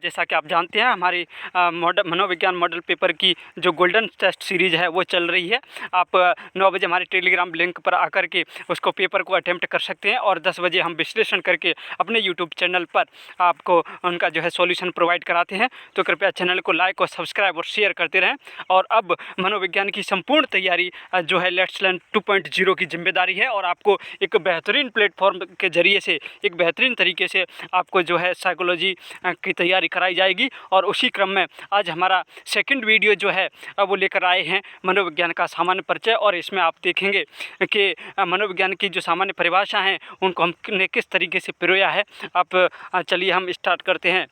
जैसा कि आप जानते हैं हमारी मनोविज्ञान मॉडल पेपर की जो गोल्डन टेस्ट सीरीज़ है वो चल रही है। आप 9 बजे हमारे टेलीग्राम लिंक पर आकर के उसको पेपर को अटेम्प्ट कर सकते हैं और 10 बजे हम विश्लेषण करके अपने यूट्यूब चैनल पर आपको उनका जो है सॉल्यूशन प्रोवाइड कराते हैं। तो कृपया चैनल को लाइक और सब्सक्राइब और शेयर करते रहें। और अब मनोविज्ञान की संपूर्ण तैयारी जो है लेट्स लर्न 2.0 की जिम्मेदारी है और आपको एक बेहतरीन प्लेटफॉर्म के ज़रिए से एक बेहतरीन तरीके से आपको जो है साइकोलॉजी की तैयारी कराई जाएगी। और उसी क्रम में आज हमारा सेकंड वीडियो जो है वो लेकर आए हैं मनोविज्ञान का सामान्य परिचय। और इसमें आप देखेंगे कि मनोविज्ञान की जो सामान्य परिभाषा हैं उनको हमने किस तरीके से पिरोया है। आप चलिए हम स्टार्ट करते हैं।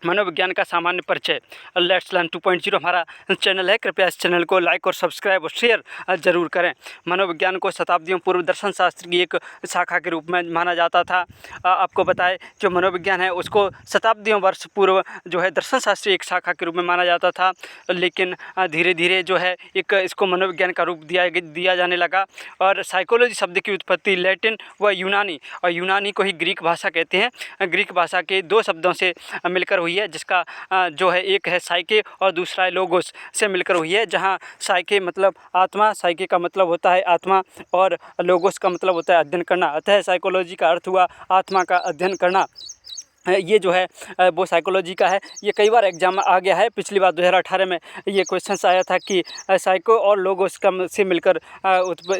मनोविज्ञान का सामान्य परिचय लेट्स लर्न 2.0 हमारा चैनल है। कृपया इस चैनल को लाइक और सब्सक्राइब और शेयर ज़रूर करें। मनोविज्ञान को शताब्दियों पूर्व दर्शन शास्त्र की एक शाखा के रूप में माना जाता था। आपको बताएं जो मनोविज्ञान है उसको शताब्दियों वर्ष पूर्व जो है दर्शन शास्त्र एक शाखा के रूप में माना जाता था, लेकिन धीरे धीरे जो है एक इसको मनोविज्ञान का रूप दिया जाने लगा। और साइकोलॉजी शब्द की उत्पत्ति लैटिन व यूनानी, और यूनानी को ही ग्रीक भाषा कहते हैं। ग्रीक भाषा के दो शब्दों से मिलकर हुई है, जिसका जो है एक है साइके और दूसरा है लोगोस से मिलकर हुई है। जहाँ साइके मतलब आत्मा, साइके का मतलब होता है आत्मा और लोगोस का मतलब होता है अध्ययन करना। अतः साइकोलॉजी का अर्थ हुआ आत्मा का अध्ययन करना। ये जो है वो साइकोलॉजी का है। ये कई बार एग्जाम में आ गया है। पिछली बार 2018 में ये क्वेश्चन आया था कि साइको और लोगोस का से मिलकर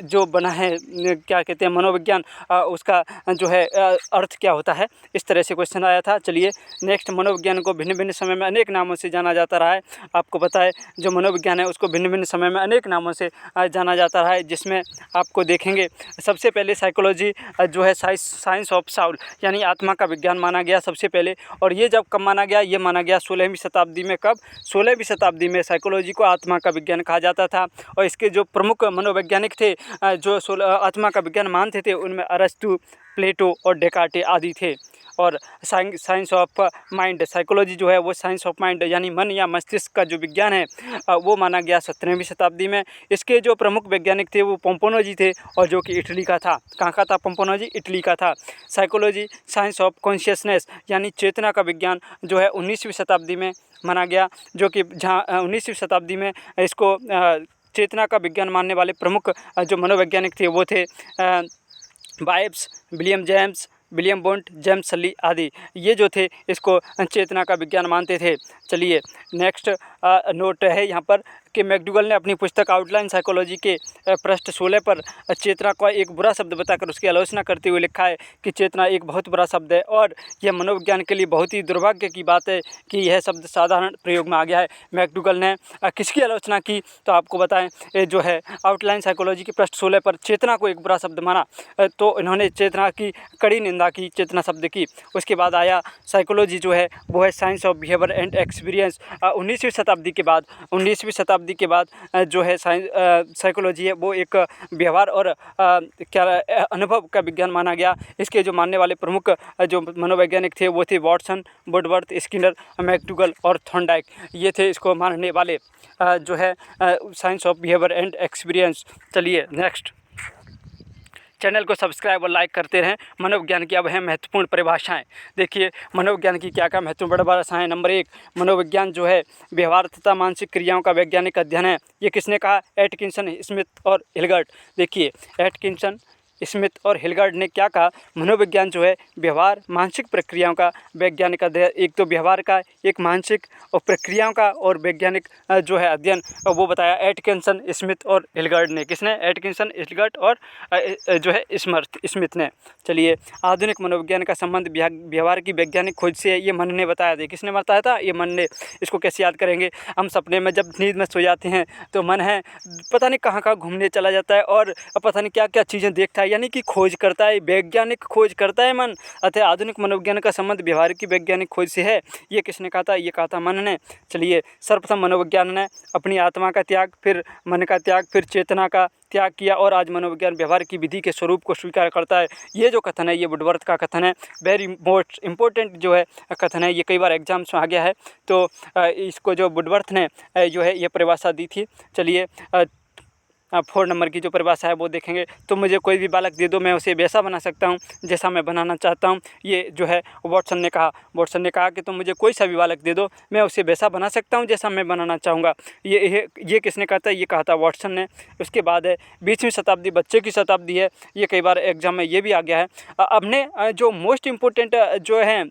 जो बना है क्या कहते हैं मनोविज्ञान, उसका जो है अर्थ क्या होता है। इस तरह से क्वेश्चन आया था। चलिए नेक्स्ट, मनोविज्ञान को भिन्न भिन्न समय में अनेक नामों से जाना जाता रहा है। आपको पता है जो मनोविज्ञान है उसको भिन्न भिन्न समय में अनेक नामों से जाना जाता रहा है, जिसमें आपको देखेंगे सबसे पहले साइकोलॉजी जो है साइंस ऑफ साउल यानी आत्मा का विज्ञान माना गया सबसे पहले। और ये जब कब माना गया, ये माना गया 16वीं शताब्दी में। कब? 16वीं शताब्दी में साइकोलॉजी को आत्मा का विज्ञान कहा जाता था। और इसके जो प्रमुख मनोवैज्ञानिक थे जो आत्मा का विज्ञान मानते थे उनमें अरस्तु, प्लेटो और डेकार्टे आदि थे। और साइंस ऑफ माइंड, साइकोलॉजी जो है वो साइंस ऑफ माइंड यानी मन या मस्तिष्क का जो विज्ञान है वो माना गया 17वीं शताब्दी में। इसके जो प्रमुख वैज्ञानिक थे वो पोम्पोनोजी थे और जो कि इटली का था। कहाँ का था पोम्पोनोजी? इटली का था। साइकोलॉजी साइंस ऑफ कॉन्शियसनेस यानी चेतना का विज्ञान जो है 19वीं शताब्दी में माना गया, जो कि जहाँ 19वीं शताब्दी में इसको चेतना का विज्ञान मानने वाले प्रमुख जो मनोवैज्ञानिक थे वो थे बायब्स, विलियम जेम्स, विलियम बोन्ट, जेम्स सली आदि। ये जो थे इसको चेतना का विज्ञान मानते थे। चलिए नेक्स्ट नोट है यहाँ पर कि मैकडूगल ने अपनी पुस्तक आउटलाइन साइकोलॉजी के पृष्ठ 16 पर चेतना का एक बुरा शब्द बताकर उसकी आलोचना करते हुए लिखा है कि चेतना एक बहुत बुरा शब्द है और यह मनोविज्ञान के लिए बहुत ही दुर्भाग्य की बात है कि यह शब्द साधारण प्रयोग में आ गया है। मैकडूगल ने किसकी आलोचना की तो आपको बताएं, ये जो है आउटलाइन साइकोलॉजी के पृष्ठ 16 पर चेतना को एक बुरा शब्द माना, तो इन्होंने चेतना की कड़ी निंदा की, चेतना शब्द की। उसके बाद आया साइकोलॉजी जो है वो है science of behaviour and experience. 19वीं शताब्दी के बाद जो है साइकोलॉजी है वो एक व्यवहार और अनुभव का विज्ञान माना गया। इसके जो मानने वाले प्रमुख जो मनोवैज्ञानिक थे वो थे वॉटसन, वुडवर्थ, स्किनर, मैकडूगल और थॉर्नडाइक। ये थे इसको मानने वाले जो है science of behaviour and experience. चलिए नेक्स्ट, चैनल को सब्सक्राइब और लाइक करते रहें। मनोविज्ञान की अब हैं महत्वपूर्ण परिभाषाएं। देखिए मनोविज्ञान की क्या क्या महत्वपूर्ण परिभाषाएं। नंबर 1, मनोविज्ञान जो है व्यवहार तथा मानसिक क्रियाओं का वैज्ञानिक अध्ययन है। ये किसने कहा? एटकिंसन, स्मिथ और हिलगर्ट। देखिए एटकिंसन, स्मिथ और हिलगर्ट ने क्या कहा? मनोविज्ञान जो है व्यवहार मानसिक प्रक्रियाओं का वैज्ञानिक अध्ययन, एक तो व्यवहार का, एक मानसिक और प्रक्रियाओं का और वैज्ञानिक जो है अध्ययन, वो बताया एटकिंसन, स्मिथ और हिलगर्ट ने। किसने? एटकिंसन, हिलगर्ट और जो है स्मिथ ने। चलिए आधुनिक मनोविज्ञान का संबंध व्यवहार की वैज्ञानिक खोज से है, ये मन ने बताया था। किसने बताया था? ये मन ने। इसको कैसे याद करेंगे? हम सपने में जब नींद में सो जाते हैं तो मन है पता नहीं कहाँ घूमने चला जाता है और पता नहीं क्या क्या चीज़ें देखता है, यानी कि खोज करता है, वैज्ञानिक खोज करता है मन। अतः आधुनिक मनोविज्ञान का संबंध व्यवहार की वैज्ञानिक खोज से है। ये किसने कहा था? ये कहा था मन ने। चलिए सर्वप्रथम मनोविज्ञान ने अपनी आत्मा का त्याग, फिर मन का त्याग, फिर चेतना का त्याग किया और आज मनोविज्ञान व्यवहार की विधि के स्वरूप को स्वीकार करता है। ये जो कथन है ये वुडवर्थ का कथन है। वेरी मोस्ट इम्पोर्टेंट जो है कथन है, ये कई बार एग्जाम्स में आ गया है। तो इसको जो वुडवर्थ ने जो है ये परिभाषा दी थी। चलिए 4 नंबर की जो परिभाषा है वो देखेंगे। तो मुझे कोई भी बालक दे दो, मैं उसे वैसा बना सकता हूँ जैसा मैं बनाना चाहता हूँ। ये जो है वाटसन ने कहा। वाटसन ने कहा कि तुम मुझे कोई सा भी बालक दे दो, मैं उसे वैसा बना सकता हूँ जैसा मैं बनाना चाहूँगा। ये किसने कहा था? ये कहा था वाटसन ने। उसके बाद है 20वीं शताब्दी, बच्चे की शताब्दी है। ये कई बार एग्जाम में ये भी आ गया है। हमने जो मोस्ट इम्पोर्टेंट जो है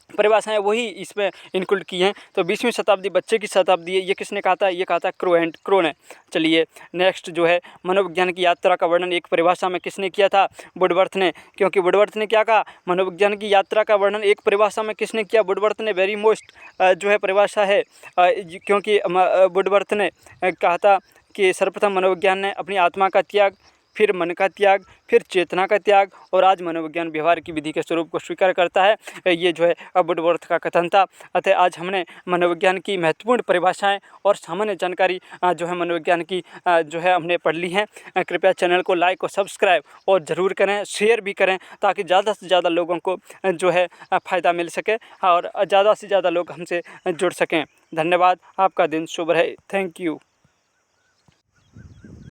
परिभाषाएं वही इसमें इंक्लूड की हैं। तो 20वीं शताब्दी बच्चे की शताब्दी है। ये किसने कहा था? ये कहा था क्रो ने। चलिए नेक्स्ट जो है मनोविज्ञान की यात्रा का वर्णन एक परिभाषा में किसने किया था? वुडवर्थ ने। क्योंकि वुडवर्थ ने क्या कहा? मनोविज्ञान की यात्रा का वर्णन एक परिभाषा में किसने किया? वुडवर्थ ने। वेरी मोस्ट जो है परिभाषा है, क्योंकि वुडवर्थ ने कहा था कि सर्वप्रथम मनोविज्ञान ने अपनी आत्मा का त्याग, फिर मन का त्याग, फिर चेतना का त्याग, और आज मनोविज्ञान व्यवहार की विधि के स्वरूप को स्वीकार करता है। ये जो है वुडवर्थ का कथन था। अतः आज हमने मनोविज्ञान की महत्वपूर्ण परिभाषाएं और सामान्य जानकारी जो है मनोविज्ञान की जो है हमने पढ़ ली हैं। कृपया चैनल को लाइक और सब्सक्राइब और ज़रूर करें, शेयर भी करें, ताकि ज़्यादा से ज़्यादा लोगों को जो है फ़ायदा मिल सके और ज़्यादा से ज़्यादा लोग हमसे जुड़ सकें। धन्यवाद। आपका दिन शुभ रहे। Thank you.